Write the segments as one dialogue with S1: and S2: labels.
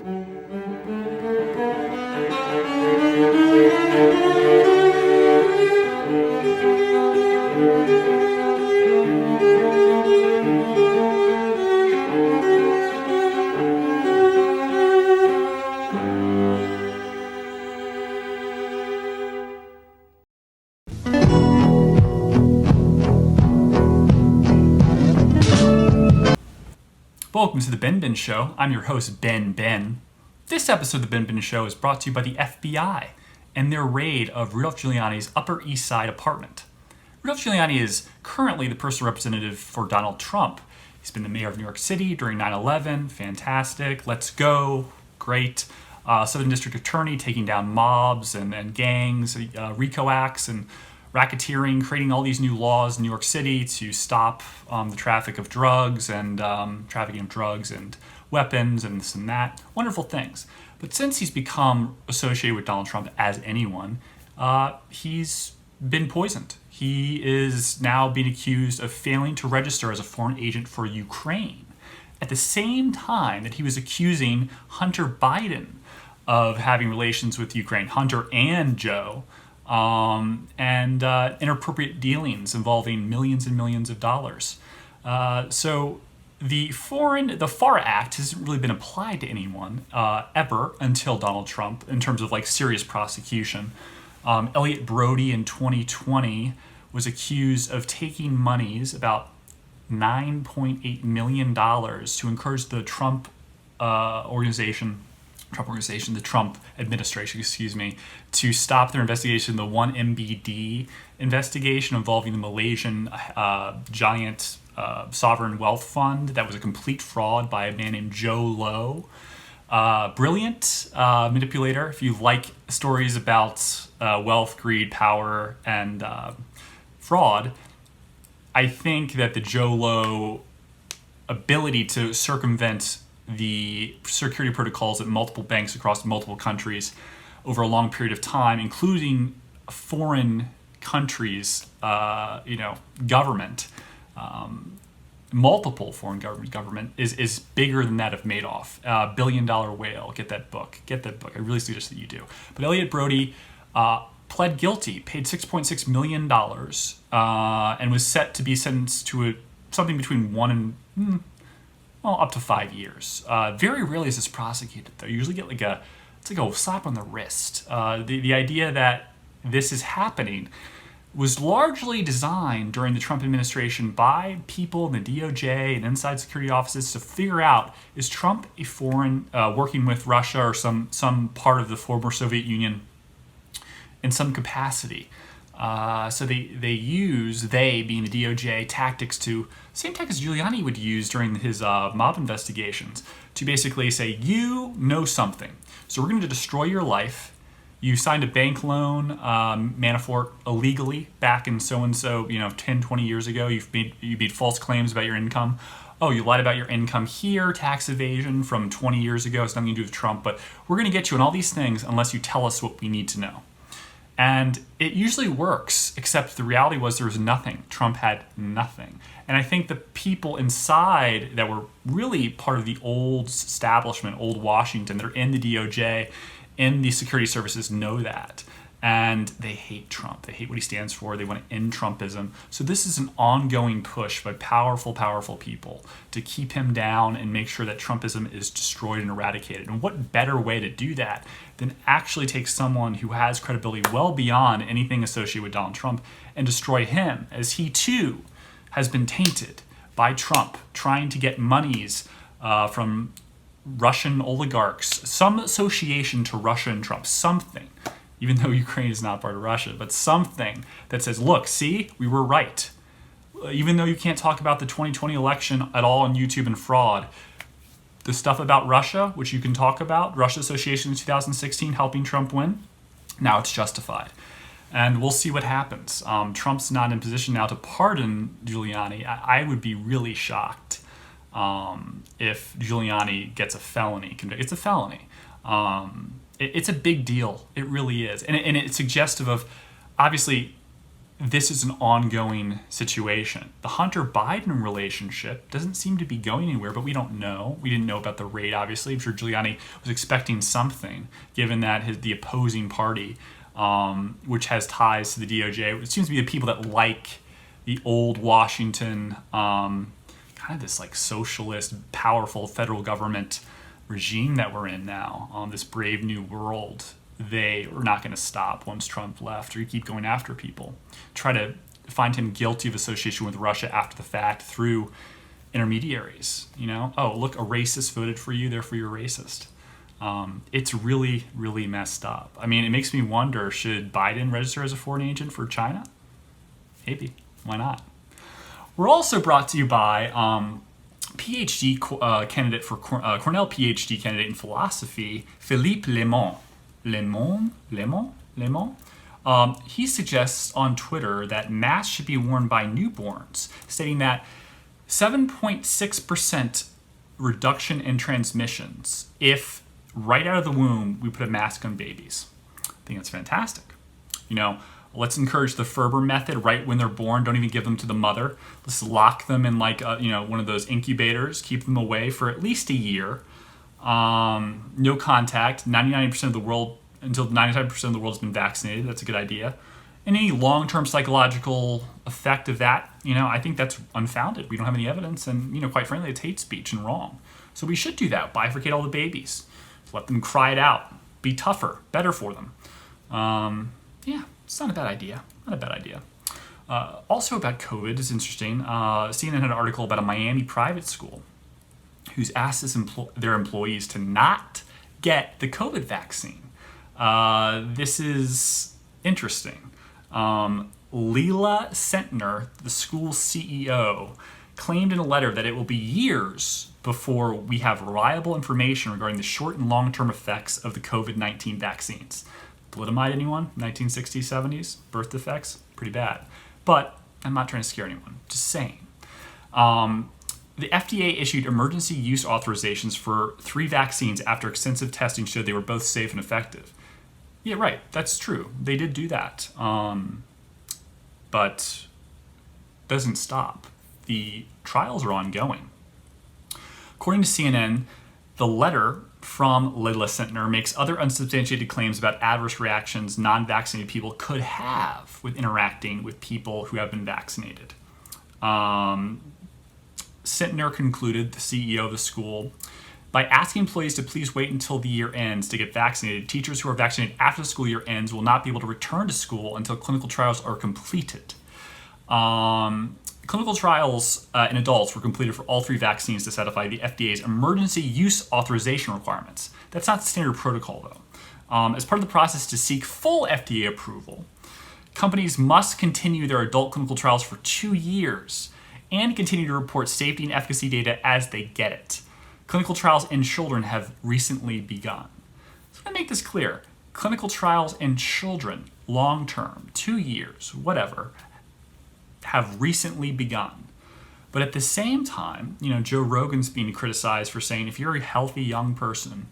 S1: Welcome to the BenBen Show. I'm your host, BenBen. This episode of the BenBen Show is brought to you by the FBI and their raid of Rudolph Giuliani's Upper East Side apartment. Rudolph Giuliani is currently the personal representative for Donald Trump. He's been the mayor of New York City during 9/11. Fantastic. Let's go. Great. Southern District Attorney taking down mobs and gangs, RICO acts, and racketeering, creating all these new laws in New York City to stop the traffic of drugs and trafficking of drugs and weapons and this and that. Wonderful things. But since he's become associated with Donald Trump as anyone, he's been poisoned. He is now being accused of failing to register as a foreign agent for Ukraine at the same time that he was accusing Hunter Biden of having relations with Ukraine, Hunter and Joe, and inappropriate dealings involving millions and millions of dollars. So the FAR Act hasn't really been applied to anyone ever until Donald Trump in terms of like serious prosecution. Elliot Brody in 2020 was accused of taking monies, about $9.8 million, to encourage the Trump administration, to stop their investigation, the 1MBD investigation involving the Malaysian giant sovereign wealth fund that was a complete fraud by a man named Joe Low. Brilliant manipulator. If you like stories about wealth, greed, power, and fraud, I think that the Joe Low ability to circumvent the security protocols at multiple banks across multiple countries over a long period of time, including foreign countries, government, multiple foreign government is bigger than that of Madoff. $1 billion whale. Get that book. I really suggest that you do. But Elliot Brody pled guilty, paid $6.6 million, and was set to be sentenced to something between 1 and up to 5 years. Very rarely is this prosecuted, though. You usually get it's like a slap on the wrist. The idea that this is happening was largely designed during the Trump administration by people in the DOJ and inside security offices to figure out, is Trump a foreign, working with Russia or some part of the former Soviet Union in some capacity? So they being the DOJ, tactics same tactics Giuliani would use during his mob investigations, to basically say, you know something, so we're going to destroy your life. You signed a bank loan, Manafort, illegally back in so-and-so, 10, 20 years ago. You made false claims about your income. Oh, you lied about your income here, tax evasion from 20 years ago. It's nothing to do with Trump, but we're going to get you on all these things unless you tell us what we need to know. And it usually works, except the reality was there was nothing. Trump had nothing. And I think the people inside that were really part of the old establishment, old Washington, that are in the DOJ, in the security services, know that. And they hate Trump. They hate what he stands for. They want to end Trumpism. So this is an ongoing push by powerful, powerful people to keep him down and make sure that Trumpism is destroyed and eradicated. And what better way to do that than actually take someone who has credibility well beyond anything associated with Donald Trump and destroy him, as he too has been tainted by Trump, trying to get monies from Russian oligarchs, some association to Russia and Trump, something, even though Ukraine is not part of Russia, but something that says, look, see, we were right. Even though you can't talk about the 2020 election at all on YouTube and fraud, the stuff about Russia, which you can talk about, Russia Association in 2016 helping Trump win, now it's justified. And we'll see what happens. Trump's not in position now to pardon Giuliani. I would be really shocked if Giuliani gets a felony conviction. It's a felony. It's a big deal. It really is. And it's suggestive of, obviously, this is an ongoing situation. The Hunter-Biden relationship doesn't seem to be going anywhere, but we don't know. We didn't know about the raid, obviously. I'm sure Giuliani was expecting something, given that the opposing party, which has ties to the DOJ, it seems to be the people that like the old Washington, kind of this like socialist, powerful federal government regime that we're in now, this brave new world. They are not going to stop once Trump left, or you keep going after people. Try to find him guilty of association with Russia after the fact through intermediaries. Oh, look, a racist voted for you, therefore you're racist. It's really, really messed up. I mean, it makes me wonder, should Biden register as a foreign agent for China? Maybe. Why not? We're also brought to you by PhD candidate for Cornell PhD candidate in philosophy, Philippe Lemon. He suggests on Twitter that masks should be worn by newborns, stating that 7.6% reduction in transmissions if right out of the womb we put a mask on babies. I think that's fantastic. Let's encourage the Ferber method right when they're born. Don't even give them to the mother. Let's lock them in one of those incubators, keep them away for at least a year. No contact, 99% of the world, until 95% of the world has been vaccinated. That's a good idea. And any long-term psychological effect of that, I think that's unfounded. We don't have any evidence, and, quite frankly, it's hate speech and wrong. So we should do that. Bifurcate all the babies. Let them cry it out. Be tougher. Better for them. It's not a bad idea. Also about COVID, it's interesting. CNN had an article about a Miami private school who's asked their employees to not get the COVID vaccine. This is interesting. Leila Sentner, the school's CEO, claimed in a letter that it will be years before we have reliable information regarding the short and long-term effects of the COVID-19 vaccines. Thalidomide, anyone? 1960s, 70s? Birth defects? Pretty bad. But I'm not trying to scare anyone. Just saying. The FDA issued emergency use authorizations for 3 vaccines after extensive testing showed they were both safe and effective. Yeah, right. That's true. They did do that. But doesn't stop. The trials are ongoing. According to CNN, the letter from Leila Sentner makes other unsubstantiated claims about adverse reactions non-vaccinated people could have with interacting with people who have been vaccinated. Sentner concluded, the CEO of the school, by asking employees to please wait until the year ends to get vaccinated, teachers who are vaccinated after the school year ends will not be able to return to school until clinical trials are completed. Clinical trials in adults were completed for all 3 vaccines to satisfy the FDA's emergency use authorization requirements. That's not standard protocol, though. As part of the process to seek full FDA approval, companies must continue their adult clinical trials for 2 years and continue to report safety and efficacy data as they get it. Clinical trials in children have recently begun. So I make this clear. Clinical trials in children, long-term, 2 years, whatever, have recently begun. But at the same time, Joe Rogan's being criticized for saying if you're a healthy young person,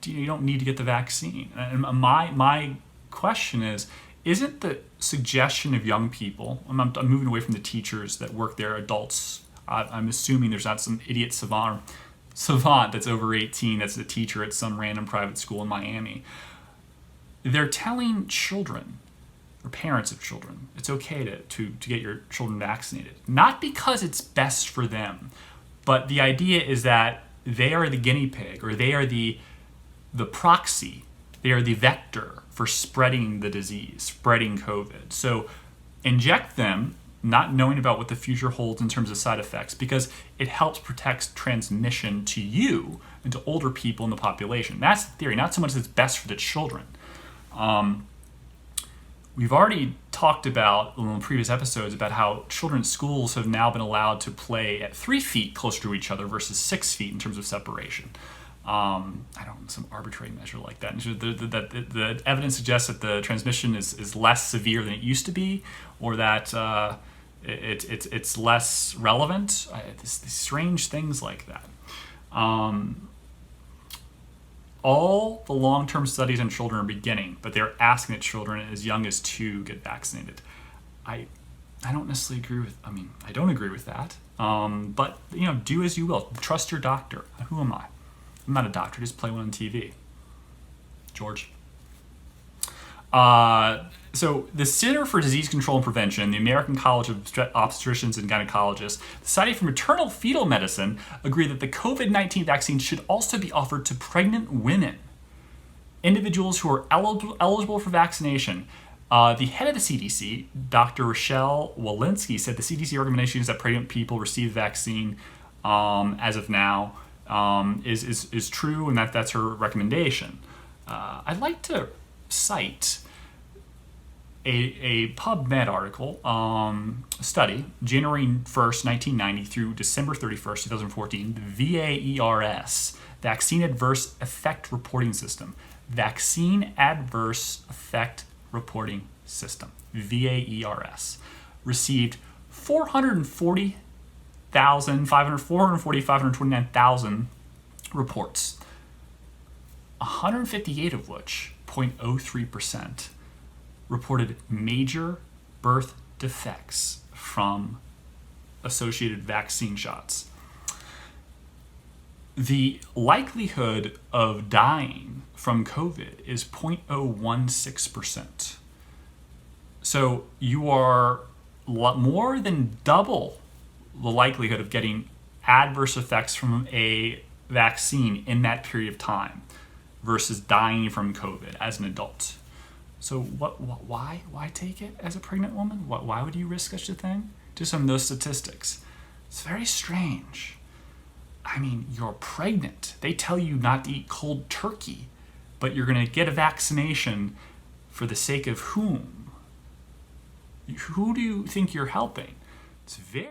S1: you don't need to get the vaccine. And my question is, isn't the suggestion of young people, I'm moving away from the teachers that work there, adults, I'm assuming there's not some idiot savant that's over 18 that's a teacher at some random private school in Miami. They're telling children, or parents of children, it's okay to get your children vaccinated. Not because it's best for them, but the idea is that they are the guinea pig, or they are the proxy, they are the vector for spreading the disease, spreading COVID. So inject them, not knowing about what the future holds in terms of side effects, because it helps protect transmission to you and to older people in the population. That's the theory, not so much that it's best for the children. We've already talked about in previous episodes about how children's schools have now been allowed to play at 3 feet closer to each other versus 6 feet in terms of separation. Some arbitrary measure like that. The evidence suggests that the transmission is less severe than it used to be, or that it's less relevant. These strange things like that. All the long-term studies on children are beginning, but they're asking that children as young as 2 get vaccinated. I don't necessarily agree with. I mean, I don't agree with that. But do as you will. Trust your doctor. Who am I? I'm not a doctor. Just play one on TV. George. So the Center for Disease Control and Prevention, the American College of Obstetricians and Gynecologists, the Society for Maternal Fetal Medicine agree that the COVID-19 vaccine should also be offered to pregnant women, individuals who are eligible for vaccination. The head of the CDC, Dr. Rochelle Walensky, said the CDC recommendations that pregnant people receive the vaccine as of now is true, and that's her recommendation. I'd like to cite a PubMed article, study, January 1st, 1990 through December 31st, 2014, the VAERS, Vaccine Adverse Effect Reporting System. Vaccine Adverse Effect Reporting System, VAERS, received 529,000 reports, 158 of which, 0.03%, reported major birth defects from associated vaccine shots. The likelihood of dying from COVID is 0.016%. So you are more than double the likelihood of getting adverse effects from a vaccine in that period of time versus dying from COVID as an adult. So why take it as a pregnant woman? Why would you risk such a thing? Just on those statistics. It's very strange. I mean, you're pregnant. They tell you not to eat cold turkey, but you're going to get a vaccination for the sake of whom? Who do you think you're helping? It's very